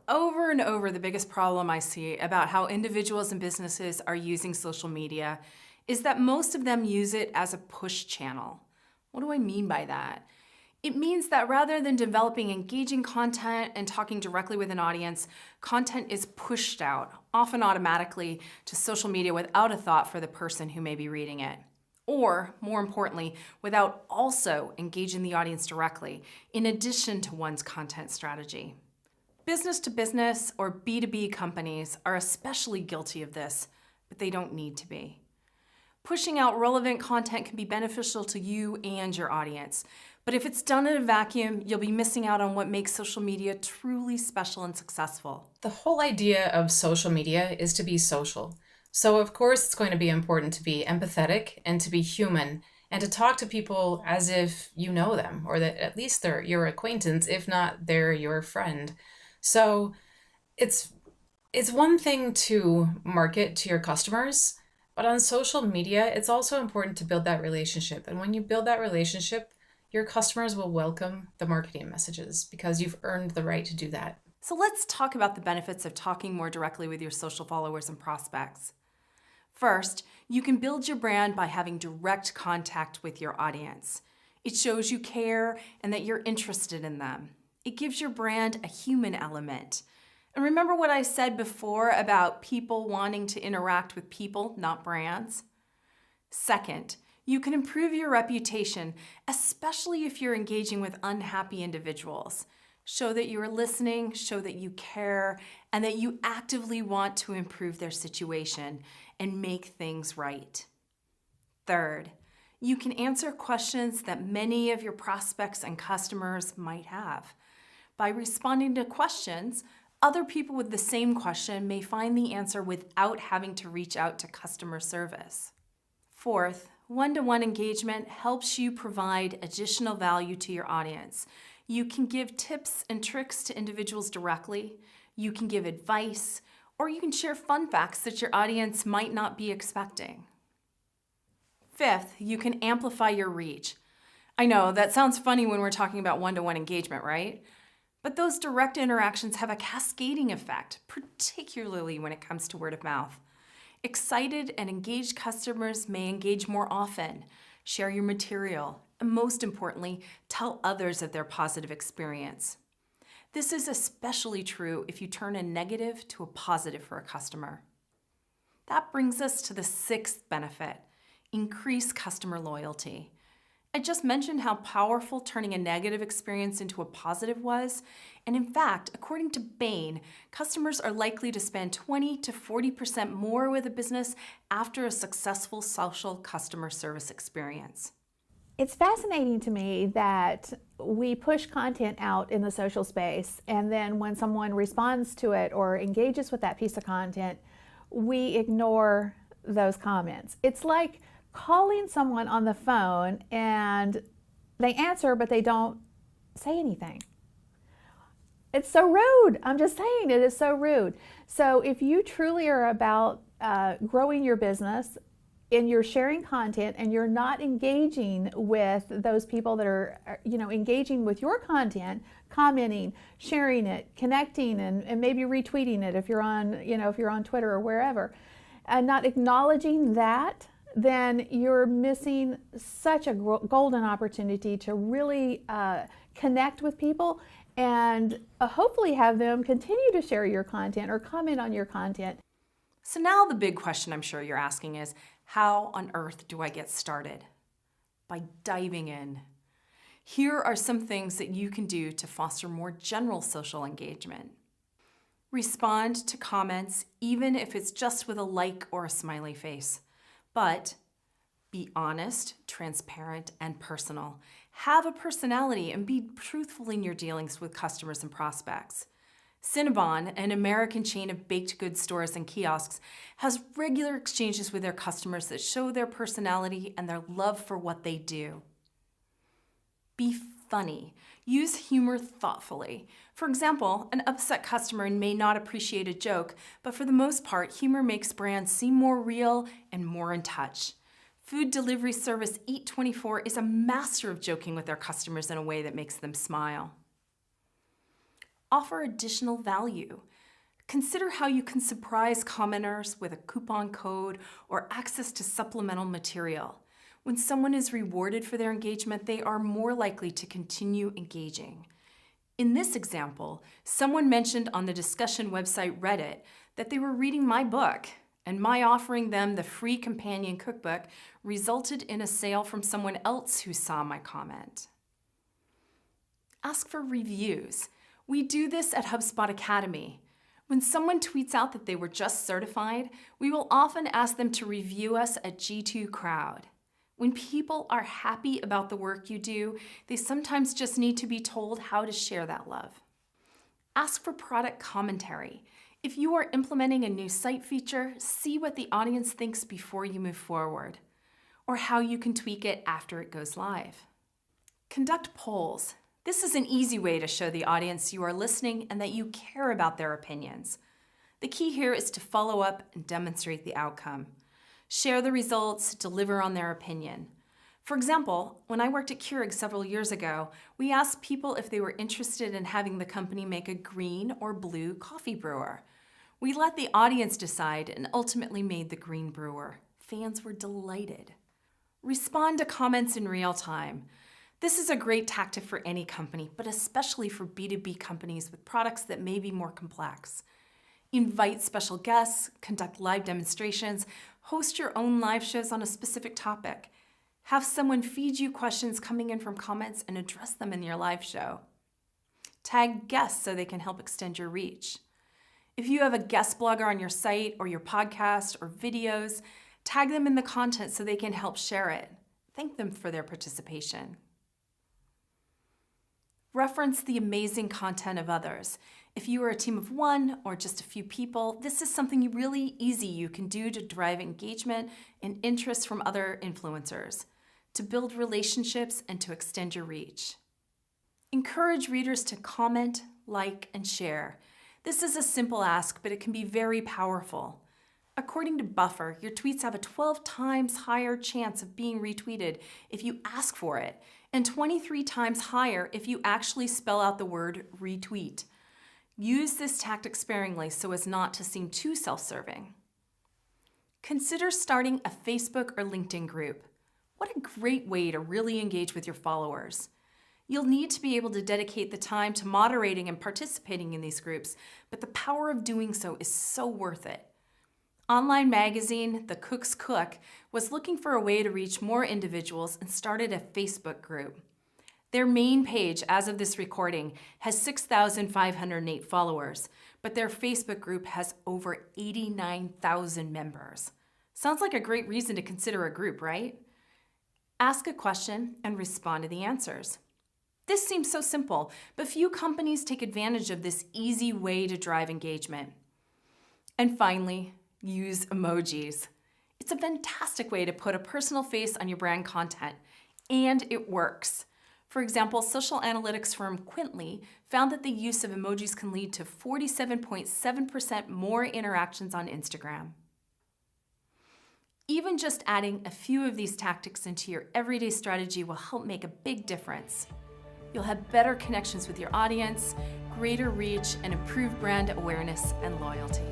Over and over, the biggest problem I see about how individuals and businesses are using social media is that most of them use it as a push channel. What do I mean by that? It means that rather than developing engaging content and talking directly with an audience, content is pushed out, often automatically, to social media without a thought for the person who may be reading it. Or, more importantly, without also engaging the audience directly, in addition to one's content strategy. Business to business or B2B companies are especially guilty of this, but they don't need to be. Pushing out relevant content can be beneficial to you and your audience, but if it's done in a vacuum, you'll be missing out on what makes social media truly special and successful. The whole idea of social media is to be social. So of course it's going to be important to be empathetic and to be human and to talk to people as if you know them, or that at least they're your acquaintance, if not they're your friend. So it's one thing to market to your customers, but on social media, it's also important to build that relationship. And when you build that relationship, your customers will welcome the marketing messages because you've earned the right to do that. So let's talk about the benefits of talking more directly with your social followers and prospects. First, you can build your brand by having direct contact with your audience. It shows you care and that you're interested in them. It gives your brand a human element. And remember what I said before about people wanting to interact with people, not brands? Second, you can improve your reputation, especially if you're engaging with unhappy individuals. Show that you're listening, show that you care, and that you actively want to improve their situation and make things right. Third, you can answer questions that many of your prospects and customers might have. By responding to questions, other people with the same question may find the answer without having to reach out to customer service. Fourth, one-to-one engagement helps you provide additional value to your audience. You can give tips and tricks to individuals directly, you can give advice, or you can share fun facts that your audience might not be expecting. Fifth, you can amplify your reach. I know, that sounds funny when we're talking about one-to-one engagement, right? But those direct interactions have a cascading effect, particularly when it comes to word of mouth. Excited and engaged customers may engage more often, share your material, and most importantly, tell others of their positive experience. This is especially true if you turn a negative to a positive for a customer. That brings us to the sixth benefit, increase customer loyalty. I just mentioned how powerful turning a negative experience into a positive was, and in fact, according to Bain, customers are likely to spend 20 to 40% more with a business after a successful social customer service experience. It's fascinating to me that we push content out in the social space, and then when someone responds to it or engages with that piece of content, we ignore those comments. It's like calling someone on the phone and they answer, but they don't say anything. It's so rude. I'm just saying, it is so rude. So if you truly are about growing your business and you're sharing content and you're not engaging with those people that are, engaging with your content, commenting, sharing it, connecting, and maybe retweeting it if you're on, if you're on Twitter or wherever, and not acknowledging that, then you're missing such a golden opportunity to really connect with people and hopefully have them continue to share your content or comment on your content. So now the big question I'm sure you're asking is, how on earth do I get started? By diving in. Here are some things that you can do to foster more general social engagement. Respond to comments, even if it's just with a like or a smiley face. But be honest, transparent, and personal. Have a personality and be truthful in your dealings with customers and prospects. Cinnabon, an American chain of baked goods stores and kiosks, has regular exchanges with their customers that show their personality and their love for what they do. Be funny. Use humor thoughtfully. For example, an upset customer may not appreciate a joke, but for the most part, humor makes brands seem more real and more in touch. Food delivery service Eat24 is a master of joking with their customers in a way that makes them smile. offer additional value. Consider how you can surprise commenters with a coupon code or access to supplemental material. When someone is rewarded for their engagement, they are more likely to continue engaging. In this example, someone mentioned on the discussion website Reddit that they were reading my book, and my offering them the free companion cookbook resulted in a sale from someone else who saw my comment. Ask for reviews. We do this at HubSpot Academy. When someone tweets out that they were just certified, we will often ask them to review us at G2 Crowd. When people are happy about the work you do, they sometimes just need to be told how to share that love. Ask for product commentary. If you are implementing a new site feature, see what the audience thinks before you move forward, or how you can tweak it after it goes live. Conduct polls. This is an easy way to show the audience you are listening and that you care about their opinions. The key here is to follow up and demonstrate the outcome. Share the results, deliver on their opinion. For example, when I worked at Keurig several years ago, we asked people if they were interested in having the company make a green or blue coffee brewer. We let the audience decide and ultimately made the green brewer. Fans were delighted. Respond to comments in real time. This is a great tactic for any company, but especially for B2B companies with products that may be more complex. Invite special guests, conduct live demonstrations, host your own live shows on a specific topic. Have someone feed you questions coming in from comments and address them in your live show. Tag guests so they can help extend your reach. If you have a guest blogger on your site or your podcast or videos, tag them in the content so they can help share it. Thank them for their participation. Reference the amazing content of others. If you are a team of one or just a few people, this is something really easy you can do to drive engagement and interest from other influencers, to build relationships and to extend your reach. Encourage readers to comment, like, and share. This is a simple ask, but it can be very powerful. According to Buffer, your tweets have a 12 times higher chance of being retweeted if you ask for it, and 23 times higher if you actually spell out the word retweet. Use this tactic sparingly so as not to seem too self-serving. Consider starting a Facebook or LinkedIn group. What a great way to really engage with your followers. You'll need to be able to dedicate the time to moderating and participating in these groups, but the power of doing so is so worth it. Online magazine, The Cook's Cook, was looking for a way to reach more individuals and started a Facebook group. Their main page, as of this recording, has 6,508 followers, but their Facebook group has over 89,000 members. Sounds like a great reason to consider a group, right? Ask a question and respond to the answers. This seems so simple, but few companies take advantage of this easy way to drive engagement. And finally, use emojis. It's a fantastic way to put a personal face on your brand content, and it works. For example, social analytics firm Quintly found that the use of emojis can lead to 47.7% more interactions on Instagram. Even just adding a few of these tactics into your everyday strategy will help make a big difference. You'll have better connections with your audience, greater reach, and improved brand awareness and loyalty.